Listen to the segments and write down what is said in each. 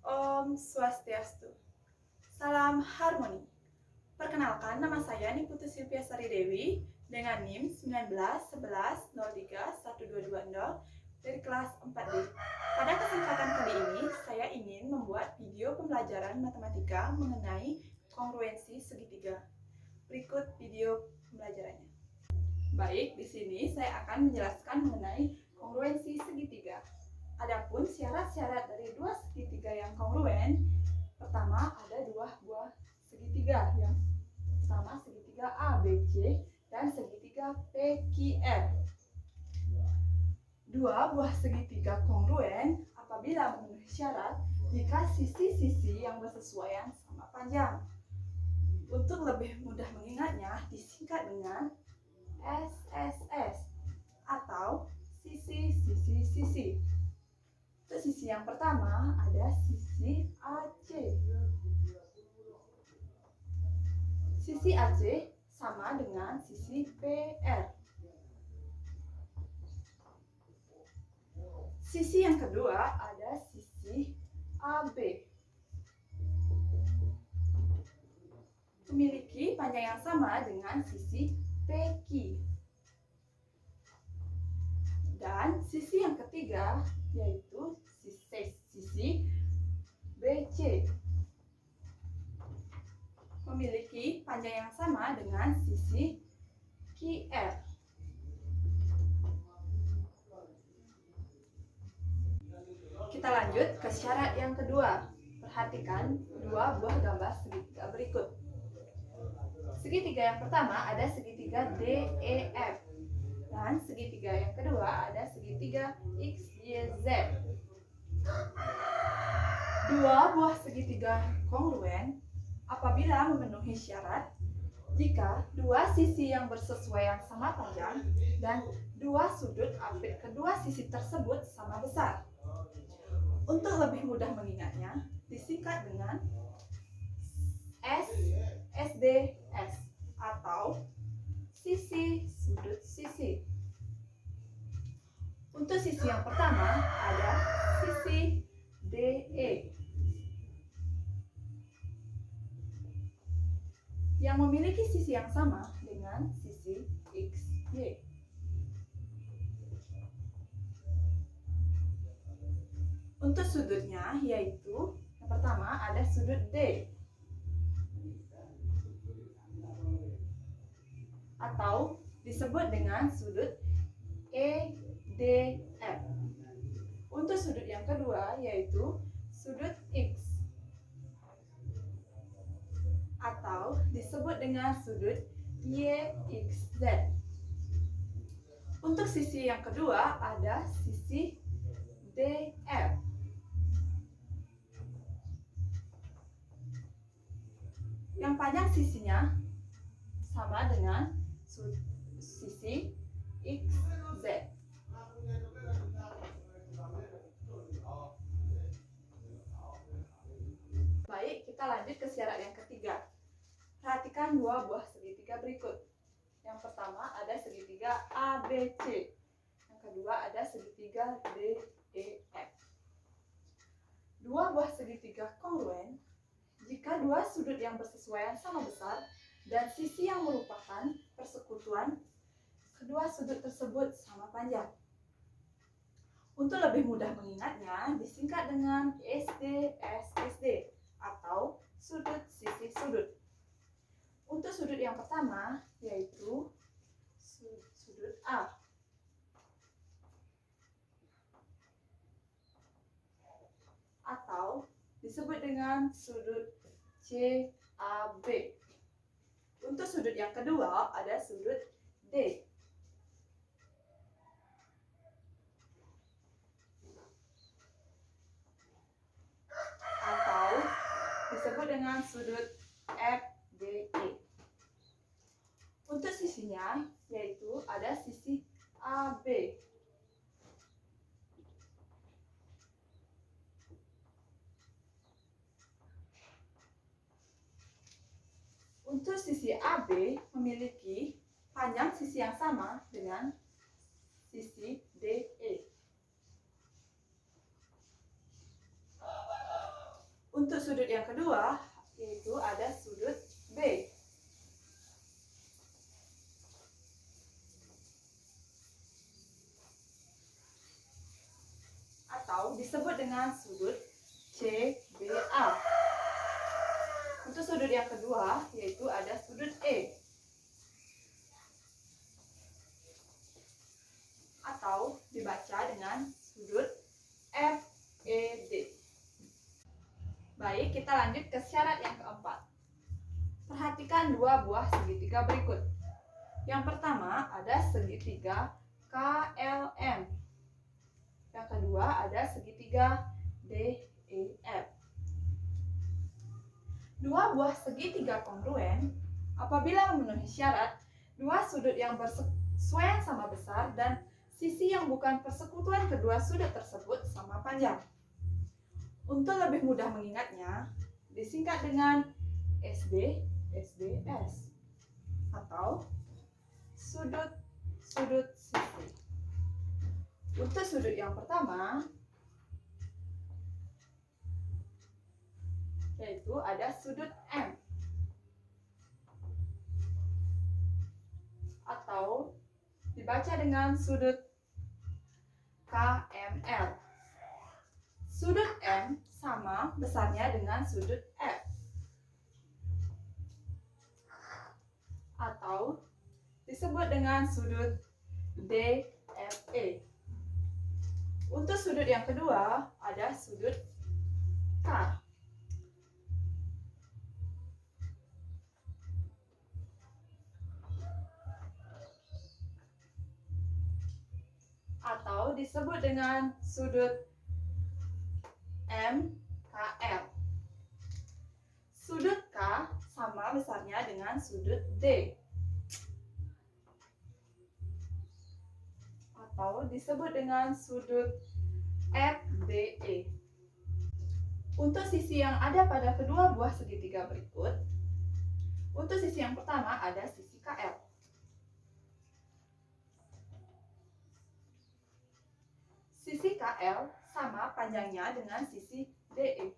Om Swastiastu. Salam harmoni. Perkenalkan, nama saya Niputu Silvia Sari Dewi dengan NIM 1911031220 dari kelas 4D. Pada kesempatan kali ini, saya ingin membuat video pembelajaran matematika mengenai kongruensi segitiga. Berikut video pembelajarannya. Baik, di sini saya akan menjelaskan mengenai kongruensi segitiga. Adapun syarat-syarat dari dua segitiga yang kongruen, pertama ada dua buah segitiga. Yang pertama segitiga ABC dan segitiga PQR. Dua buah segitiga kongruen apabila memenuhi syarat jika sisi-sisi yang bersesuaian sama panjang. Untuk lebih mudah mengingatnya, disingkat dengan SSS atau sisi-sisi-sisi. Untuk sisi yang pertama ada sisi AC. Sisi AC sama dengan sisi PR. Sisi yang kedua ada sisi AB. Memiliki panjang yang sama dengan sisi PQ. Dan sisi yang ketiga yaitu sisi BC, memiliki panjang yang sama dengan sisi QR. Kita lanjut ke syarat yang kedua. Perhatikan dua buah gambar segitiga berikut. Segitiga yang pertama ada segitiga DEF. Dan segitiga yang kedua ada segitiga XYZ. Dua buah segitiga kongruen apabila memenuhi syarat jika dua sisi yang bersesuaian sama panjang dan dua sudut ambit kedua sisi tersebut sama besar. Untuk lebih mudah mengingatnya, disingkat dengan SSDS atau sisi sudut sisi. Untuk sisi yang pertama ada sisi DE yang memiliki sisi yang sama dengan sisi XY. Untuk sudutnya yaitu yang pertama ada sudut D atau disebut dengan sudut EDF. Untuk sudut yang kedua yaitu sudut X atau disebut dengan sudut YXZ. Untuk sisi yang kedua ada sisi DF. Yang panjang sisinya sama dengan sisi XZ. Baik, kita lanjut ke syarat yang ketiga. Perhatikan dua buah segitiga berikut. Yang pertama ada segitiga ABC. Yang kedua ada segitiga DEF. Dua buah segitiga kongruen jika dua sudut yang bersesuaian sama besar dan sisi yang merupakan persekutuan kedua sudut tersebut sama panjang. Untuk lebih mudah mengingatnya, disingkat dengan SDSSD atau sudut sisi sudut. Untuk sudut yang pertama yaitu sudut A. Atau disebut dengan sudut CAB. Untuk sudut yang kedua ada sudut D. Atau disebut dengan sudut FDE. Untuk sisinya yaitu ada sisi AB. Untuk sisi AB memiliki panjang sisi yang sama dengan sisi DE. sudut yang kedua, yaitu ada sudut B. Atau disebut dengan sudut CBA. Untuk sudut yang kedua, yaitu ada sudut E. Atau dibaca dengan sudut FED. Baik, kita lanjut ke syarat yang keempat. Perhatikan dua buah segitiga berikut. Yang pertama ada segitiga KLM. Yang kedua ada segitiga DEF. Dua buah segitiga kongruen apabila memenuhi syarat dua sudut yang bersesuaian sama besar dan sisi yang bukan persekutuan kedua sudut tersebut sama panjang. Untuk lebih mudah mengingatnya, disingkat dengan SD, SDS atau sudut-sudut sisi. Untuk sudut yang pertama, yaitu ada sudut M atau dibaca dengan sudut KML. Sudut M sama besarnya dengan sudut F atau disebut dengan sudut DFE. Untuk sudut yang kedua ada sudut K atau disebut dengan sudut MKL. Sudut K sama besarnya dengan sudut D atau disebut dengan sudut FDE. Untuk sisi yang ada pada kedua buah segitiga berikut, untuk sisi yang pertama ada sisi KL. Sisi KL sama panjangnya dengan sisi DE.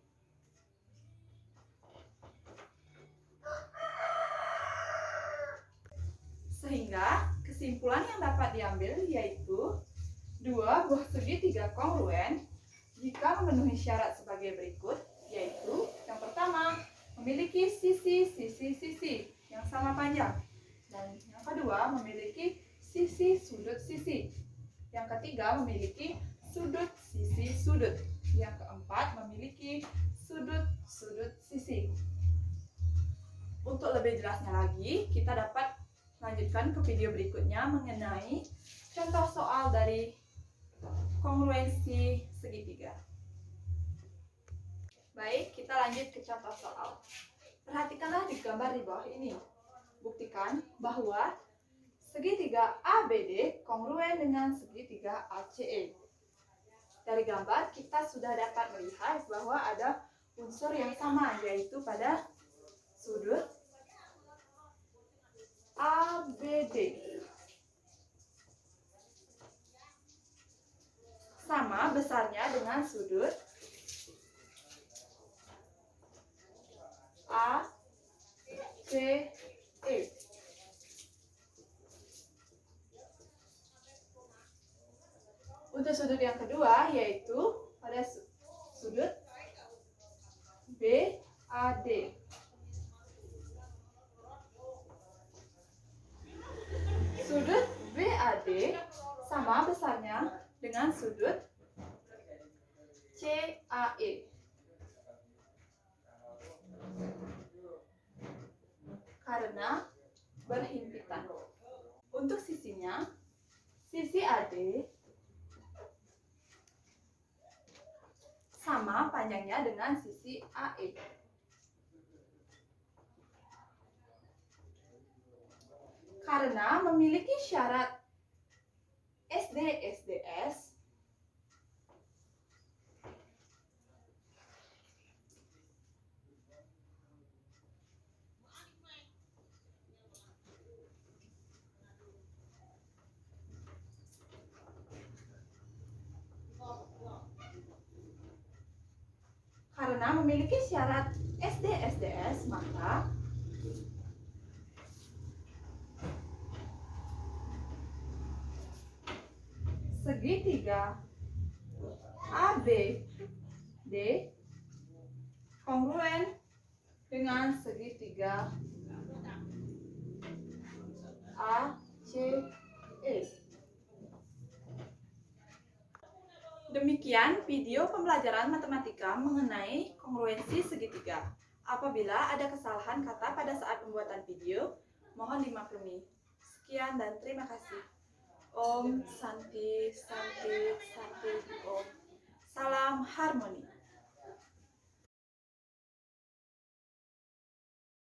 Sehingga kesimpulan yang dapat diambil yaitu dua buah segitiga kongruen jika memenuhi syarat sebagai berikut, yaitu yang pertama memiliki sisi yang sama panjang, dan yang kedua memiliki sisi sudut sisi, yang ketiga memiliki sudut sisi sudut, yang keempat memiliki sudut sudut sisi. Untuk lebih jelasnya lagi, kita dapat lanjutkan ke video berikutnya mengenai contoh soal dari kongruensi segitiga. Baik, kita lanjut ke contoh soal. Perhatikanlah di gambar di bawah ini. Buktikan bahwa segitiga ABD kongruen dengan segitiga ACE. Dari gambar kita sudah dapat melihat bahwa ada unsur yang sama, yaitu pada sudut ABD. Sama besarnya dengan sudut ACE. Untuk sudut yang kedua yaitu pada sudut BAD. Sudut BAD sama besarnya dengan sudut CAE. Karena berhimpitan. Untuk sisinya, sisi AD sama panjangnya dengan sisi AE. Karena memiliki syarat SD/SDS, Karena memiliki syarat SD/SDS, maka segitiga ABD kongruen dengan segitiga ACE. Demikian video pembelajaran matematika mengenai kongruensi segitiga. Apabila ada kesalahan kata pada saat pembuatan video, mohon dimaklumi. Sekian dan terima kasih. Om Santi Santi Santi Om. Salam harmoni.